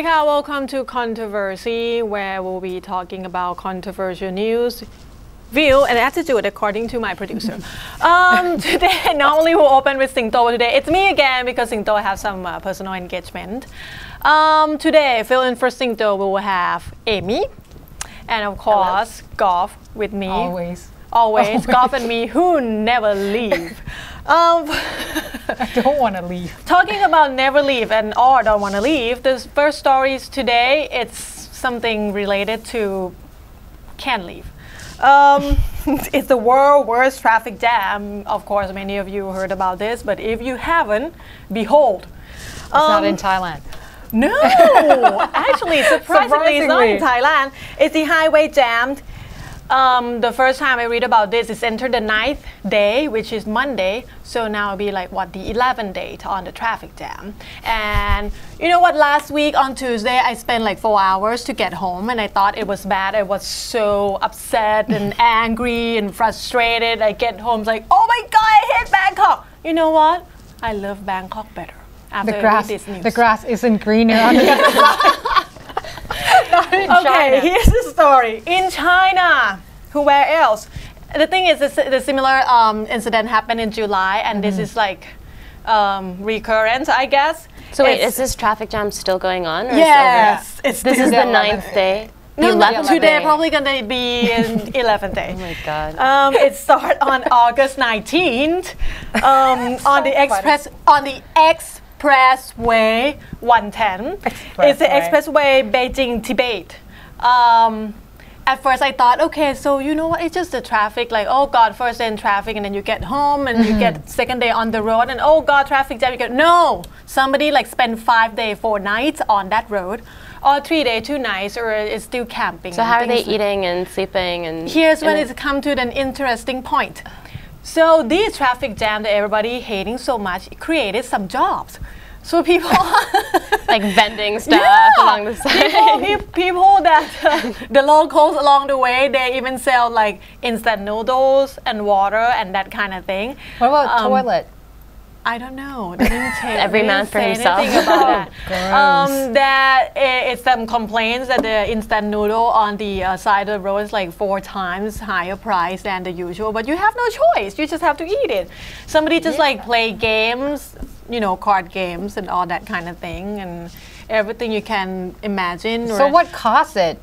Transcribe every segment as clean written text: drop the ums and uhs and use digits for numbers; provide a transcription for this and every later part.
welcome to Kontroversy, where we'll be talking about controversial news, view, and attitude according to my producer. Today, normally we'll open with Singto. Today, it's me again because Singto has some personal engagement. Today, fill in for Singto, we will have Amy, and of course, Golf with me. Always. Golf and me, who never leave. I don't want to leave. Talking about never leave and or don't want to leave, the first stories today, it's something related to can't leave. It's the world's worst traffic jam. Of course, many of you heard about this, but if you haven't, behold. It's not in Thailand. No, actually, surprisingly, it's not in Thailand. It's the highway jammed. The first time I read about this, it's entered the 9th day, which is Monday. So now it'll be like, what, the 11th day on the traffic jam. And you know what, last week on Tuesday, I spent like 4 hours to get home and I thought it was bad. I was so upset and angry and frustrated. I get home, it's like, oh my God, I hate Bangkok. You know what? I love Bangkok better after I read this news. The grass isn't greener on the other side. Okay, here's the story. In China, where else? The thing is, the similar incident happened in July, and this is like recurrent, I guess. So wait, is this traffic jam still going on? Or yes, this is the 9th day. No, not today. Probably gonna be in 11th day. Oh my God. It started on August 19th on the expressway 110. It's the expressway Beijing-Tibet. At first I thought, okay, so you know what, it's just the traffic, like, oh God, first day in traffic and then you get home and you get second day on the road and oh God, traffic jam, you get, no! Somebody like spent 5 days, 4 nights on that road, or 3 days, 2 nights, or is still camping. So how are they eating and sleeping? And here's when it's come to an interesting point. So this traffic jam that everybody hating so much, it created some jobs. So people like vending stuff along the side. People that the locals along the way, they even sell like instant noodles and water and that kind of thing. What about toilet? I don't know. They didn't say every man for himself. About that. That it's some complaints that the instant noodle on the side of the road is like 4 times higher price than the usual. But you have no choice. You just have to eat it. Somebody just like play games, you know, card games and all that kind of thing, and everything you can imagine. So what caused it?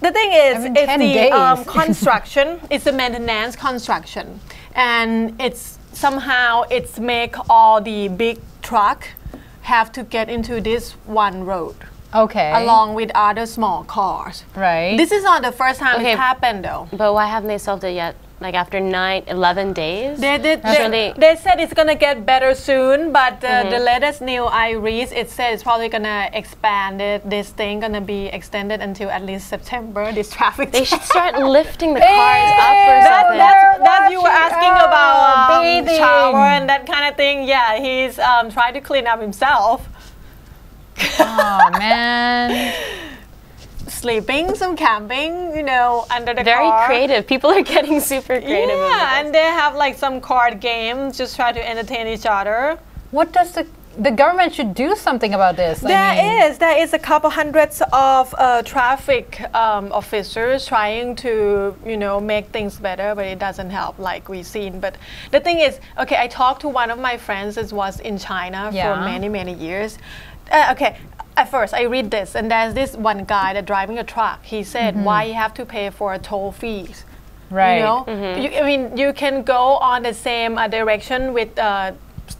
The thing is, it's the construction. It's the maintenance construction, and it's somehow it's make all the big truck have to get into this one road. Okay. Along with other small cars. Right. This is not the first time it happened though. But why haven't they solved it yet? Like after 11 days? They said it's gonna get better soon, but the latest news I read, it says it's probably gonna expand it. This thing gonna be extended until at least September. This traffic. They should start lifting the cars up or something. That's you were asking about shower and that kind of thing. Yeah, he's trying to clean up himself. Oh man. Sleeping, some camping, you know, under the car. Very creative. People are getting super creative. Yeah, and they have like some card games, just try to entertain each other. What does the government should do something about this? There is a couple hundreds of traffic officers trying to, you know, make things better, but it doesn't help like we've seen. But the thing is, okay, I talked to one of my friends that was in China for many years. At first, I read this, and there's this one guy that driving a truck. He said, why you have to pay for a toll fees? Right. You know? I mean, you can go on the same direction with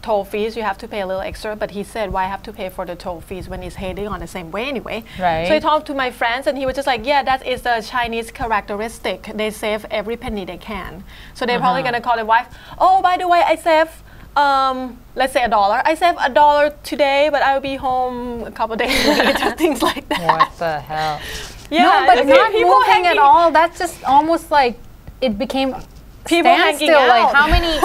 toll fees. You have to pay a little extra. But he said, why have to pay for the toll fees when he's heading on the same way anyway? Right. So I talked to my friends, and he was just like, yeah, that is the Chinese characteristic. They save every penny they can. So they're probably going to call the wife, oh, by the way, I save let's say $1. I save $1 today, but I will be home a couple days later. Things like that. What the hell? Yeah, no, but not moving at all. That's just almost like it became standstill. Like how many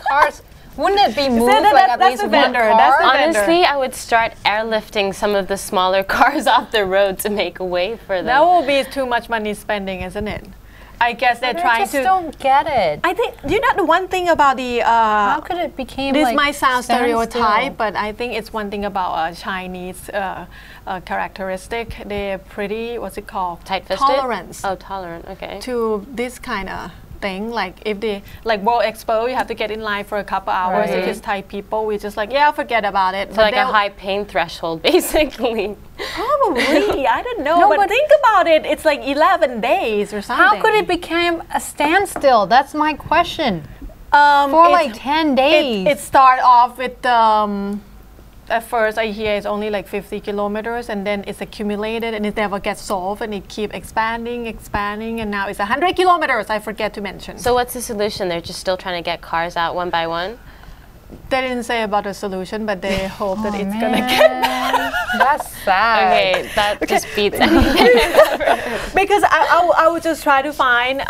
cars? Wouldn't it be moved like at least one car? Honestly, I would start airlifting some of the smaller cars off the road to make a way for them. That will be too much money spending, isn't it? I guess they're trying to. I just don't get it. I think you know the one thing about the. How could it become? This like might sound stereotype, standstill? but I think it's one thing about Chinese characteristic. They're pretty. What's it called? Tight-fisted? Tolerance. Oh, tolerant. Okay. To this kind of thing, like if they like World Expo, you have to get in line for a couple hours. If it's Thai people, we just like forget about it. So like a high pain threshold, basically. Probably, I don't know. But think about it. It's like 11 days or something. How could it become a standstill? That's my question. For like 10 days. It start off with at first I hear it's only like 50 kilometers, and then it's accumulated and it never gets solved, and it keep expanding, and now it's 100 kilometers. I forget to mention. So what's the solution? They're just still trying to get cars out one by one? They didn't say about the solution, but they hope that it's gonna get better. That's sad. Okay, that just beats anything. Because I would just try to find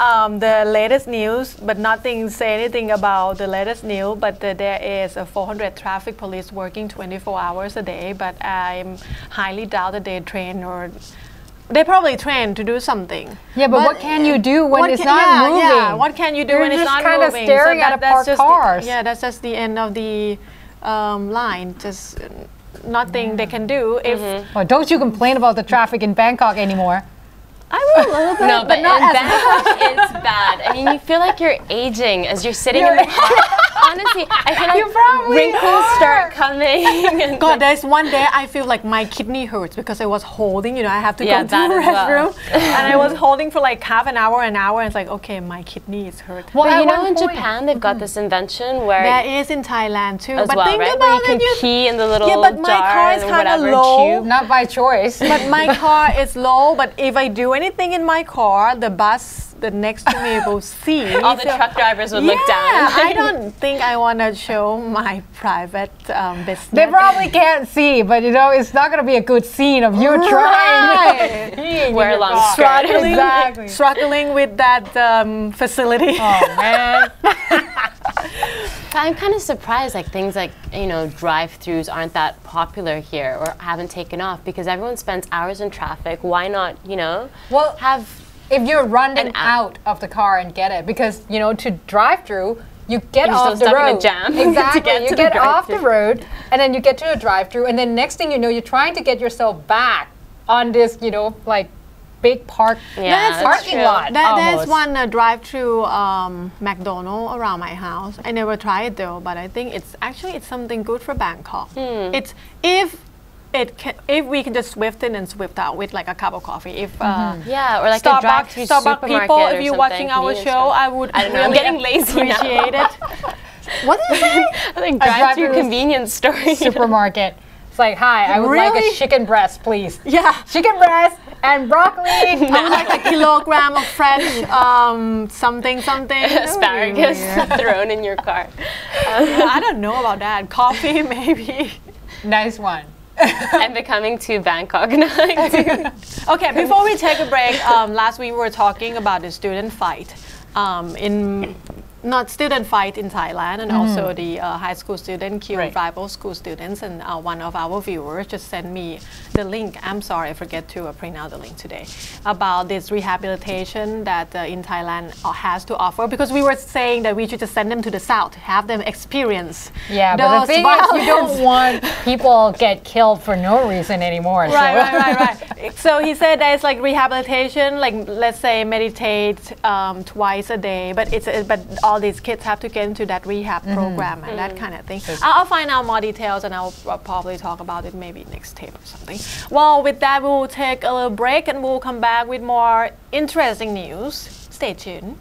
the latest news, but nothing say anything about the latest news. But there is 400 traffic police working 24 hours a day. But I highly doubt that they train or. They probably train to do something. Yeah, but what can you do when it's not moving? Yeah, what can you do when it's not moving? You're just kind of staring at parked cars. That's just the end of the line. Just nothing they can do. If Well, don't you complain about the traffic in Bangkok anymore. I will a little bit. No, but in Bangkok, it's bad. I mean, you feel like you're aging as you're sitting in the car. Honestly, I feel like wrinkles start coming. God, there's one day I feel like my kidney hurts because I was holding, I have to go to the restroom. And I was holding for like half an hour, and it's like, okay, my kidney is hurt. Well, you know in Japan, they've got this invention where... There is in Thailand too. As but well, think right? about Where you can pee in the little but my jar car is or kind of whatever, low. tube. Not by choice. But my car is low, but if I do anything in my car, the bus the next to me will see. All the truck drivers would look down. I don't think I want to show my private business. They probably can't see, but it's not going to be a good scene of you trying. Wear a long skirt. Struggling with that facility. Oh, man. I'm kind of surprised things like drive-thrus aren't that popular here or haven't taken off, because everyone spends hours in traffic. Why not have if you're running out of the car and get it, because to drive through you get off the road. In a jam. Exactly. You get off the road and then you get to a drive-through, and then next thing you know you're trying to get yourself back on this like big parking lot. There's one drive-through McDonald's around my house. I never tried it though, but I think it's something good for Bangkok. It's if we can just swift in and swift out with like a cup of coffee. If or like a drive-through Starbucks people, if you're watching our show, I would. I don't know. I'm getting lazy now. Appreciate it. What is it? I think drive-through convenience store. Supermarket. It's like, hi, I would like a chicken breast, please. Yeah. Chicken breast and broccoli. I would like a kilogram of fresh something. Asparagus thrown in your car. I don't know about that. Coffee, maybe. Nice one. I'm becoming too Bangkok now. Okay, before we take a break, last week we were talking about the student fight not student fight in Thailand, and also the high school student killed rival school students, and one of our viewers just sent me the link. I'm sorry, I forget to print out the link today, about this rehabilitation that in Thailand has to offer, because we were saying that we should just send them to the south, have them experience. Yeah, but the thing is, you don't want people get killed for no reason anymore. Right. So he said that it's like rehabilitation, like let's say meditate twice a day, but all these kids have to get into that rehab program and that kind of thing. I'll find out more details, and I'll probably talk about it maybe next tape or something. Well, with that, we'll take a little break and we'll come back with more interesting news. Stay tuned.